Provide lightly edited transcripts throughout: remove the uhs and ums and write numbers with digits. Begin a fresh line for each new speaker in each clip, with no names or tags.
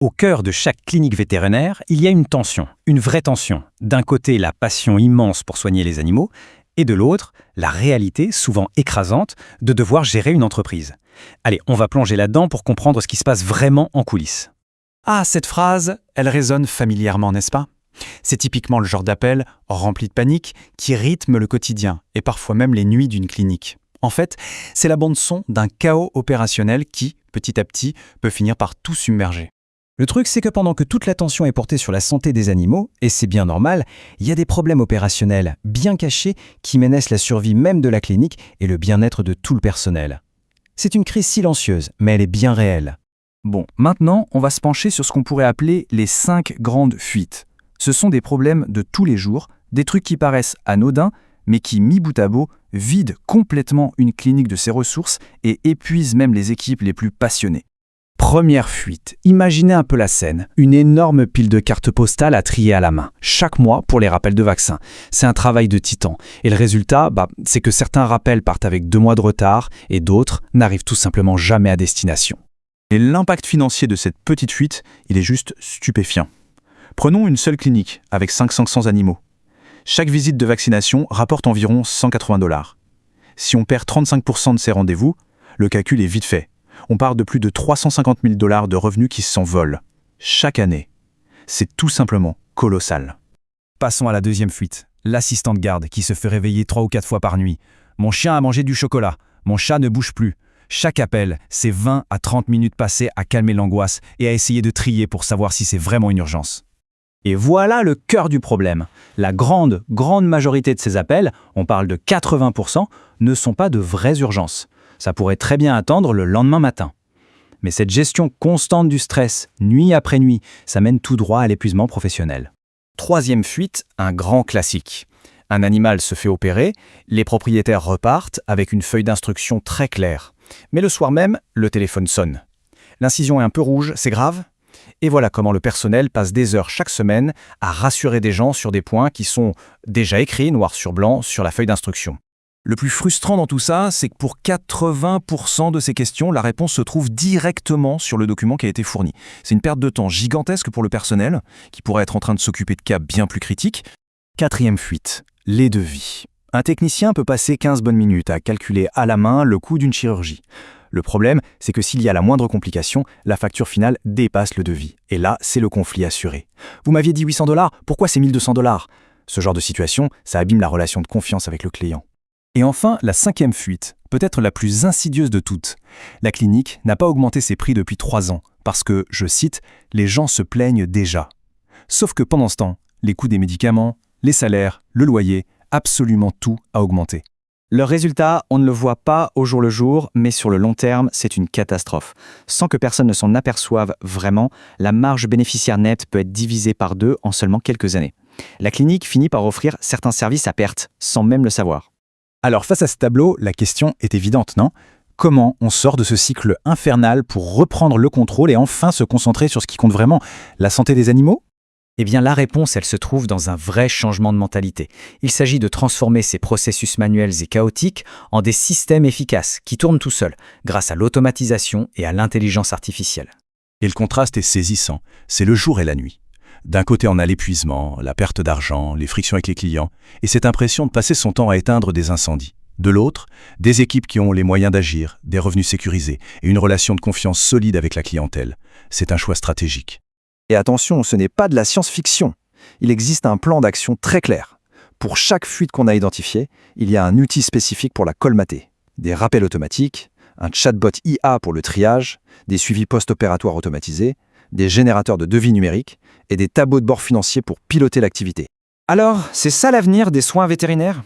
Au cœur de chaque clinique vétérinaire, il y a une tension, une vraie tension. D'un côté, la passion immense pour soigner les animaux, et de l'autre, la réalité, souvent écrasante, de devoir gérer une entreprise. Allez, on va plonger là-dedans pour comprendre ce qui se passe vraiment en coulisses.
Ah, cette phrase, elle résonne familièrement, n'est-ce pas? C'est typiquement le genre d'appel, rempli de panique, qui rythme le quotidien, et parfois même les nuits d'une clinique. En fait, c'est la bande-son d'un chaos opérationnel qui, petit à petit, peut finir par tout submerger.
Le truc, c'est que pendant que toute l'attention est portée sur la santé des animaux, et c'est bien normal, il y a des problèmes opérationnels bien cachés qui menacent la survie même de la clinique et le bien-être de tout le personnel. C'est une crise silencieuse, mais elle est bien réelle.
Bon, maintenant, on va se pencher sur ce qu'on pourrait appeler les 5 grandes fuites. Ce sont des problèmes de tous les jours, des trucs qui paraissent anodins, mais qui, mis bout à bout, vident complètement une clinique de ses ressources et épuisent même les équipes les plus passionnées.
Première fuite. Imaginez un peu la scène. Une énorme pile de cartes postales à trier à la main, chaque mois pour les rappels de vaccins. C'est un travail de titan. Et le résultat, c'est que certains rappels partent avec 2 mois de retard et d'autres n'arrivent tout simplement jamais à destination.
Et l'impact financier de cette petite fuite, il est juste stupéfiant. Prenons une seule clinique avec 500 animaux. Chaque visite de vaccination rapporte environ 180 $. Si on perd 35% de ces rendez-vous, le calcul est vite fait. On part de plus de 350 000 $ de revenus qui s'envolent chaque année. C'est tout simplement colossal.
Passons à la deuxième fuite. L'assistant de garde qui se fait réveiller 3 ou 4 fois par nuit. Mon chien a mangé du chocolat. Mon chat ne bouge plus. Chaque appel, c'est 20 à 30 minutes passées à calmer l'angoisse et à essayer de trier pour savoir si c'est vraiment une urgence. Et voilà le cœur du problème. La grande majorité de ces appels, on parle de 80%, ne sont pas de vraies urgences. Ça pourrait très bien attendre le lendemain matin. Mais cette gestion constante du stress, nuit après nuit, ça mène tout droit à l'épuisement professionnel. Troisième fuite, un grand classique. Un animal se fait opérer, les propriétaires repartent avec une feuille d'instruction très claire. Mais le soir même, le téléphone sonne. L'incision est un peu rouge, c'est grave? Et voilà comment le personnel passe des heures chaque semaine à rassurer des gens sur des points qui sont déjà écrits noir sur blanc sur la feuille d'instruction. Le plus frustrant dans tout ça, c'est que pour 80% de ces questions, la réponse se trouve directement sur le document qui a été fourni. C'est une perte de temps gigantesque pour le personnel, qui pourrait être en train de s'occuper de cas bien plus critiques. Quatrième fuite, les devis. Un technicien peut passer 15 bonnes minutes à calculer à la main le coût d'une chirurgie. Le problème, c'est que s'il y a la moindre complication, la facture finale dépasse le devis. Et là, c'est le conflit assuré. Vous m'aviez dit 800 $, pourquoi c'est 1200 $? Ce genre de situation, ça abîme la relation de confiance avec le client. Et enfin, la cinquième fuite, peut-être la plus insidieuse de toutes. La clinique n'a pas augmenté ses prix depuis 3 ans, parce que, je cite, « les gens se plaignent déjà ». Sauf que pendant ce temps, les coûts des médicaments, les salaires, le loyer, absolument tout a augmenté. Le résultat, on ne le voit pas au jour le jour, mais sur le long terme, c'est une catastrophe. Sans que personne ne s'en aperçoive vraiment, la marge bénéficiaire nette peut être divisée par 2 en seulement quelques années. La clinique finit par offrir certains services à perte, sans même le savoir. Alors face à ce tableau, la question est évidente, non? Comment on sort de ce cycle infernal pour reprendre le contrôle et enfin se concentrer sur ce qui compte vraiment, la santé des animaux? Eh bien, la réponse, elle se trouve dans un vrai changement de mentalité. Il s'agit de transformer ces processus manuels et chaotiques en des systèmes efficaces qui tournent tout seuls, grâce à l'automatisation et à l'intelligence artificielle.
Et le contraste est saisissant, c'est le jour et la nuit. D'un côté, on a l'épuisement, la perte d'argent, les frictions avec les clients, et cette impression de passer son temps à éteindre des incendies. De l'autre, des équipes qui ont les moyens d'agir, des revenus sécurisés et une relation de confiance solide avec la clientèle. C'est un choix stratégique.
Et attention, ce n'est pas de la science-fiction. Il existe un plan d'action très clair. Pour chaque fuite qu'on a identifiée, il y a un outil spécifique pour la colmater. Des rappels automatiques, un chatbot IA pour le triage, des suivis post-opératoires automatisés, des générateurs de devis numériques et des tableaux de bord financiers pour piloter l'activité. Alors, c'est ça l'avenir des soins vétérinaires ?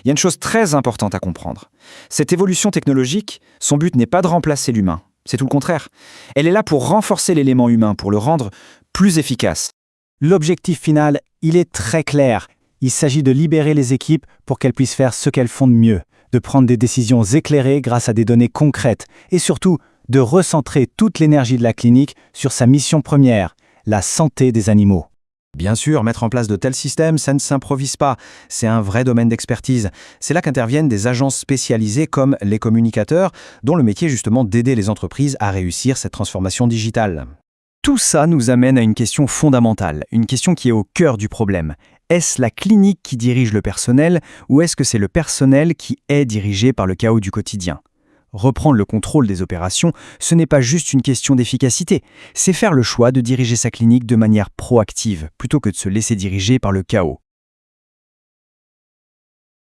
Il y a une chose très importante à comprendre. Cette évolution technologique, son but n'est pas de remplacer l'humain. C'est tout le contraire. Elle est là pour renforcer l'élément humain, pour le rendre plus efficace.
L'objectif final, il est très clair. Il s'agit de libérer les équipes pour qu'elles puissent faire ce qu'elles font de mieux, de prendre des décisions éclairées grâce à des données concrètes et surtout de recentrer toute l'énergie de la clinique sur sa mission première, la santé des animaux.
Bien sûr, mettre en place de tels systèmes, ça ne s'improvise pas. C'est un vrai domaine d'expertise. C'est là qu'interviennent des agences spécialisées comme les communicateurs, dont le métier est justement d'aider les entreprises à réussir cette transformation digitale.
Tout ça nous amène à une question fondamentale, une question qui est au cœur du problème. Est-ce la clinique qui dirige le personnel ou est-ce que c'est le personnel qui est dirigé par le chaos du quotidien ? Reprendre le contrôle des opérations, ce n'est pas juste une question d'efficacité, c'est faire le choix de diriger sa clinique de manière proactive plutôt que de se laisser diriger par le chaos.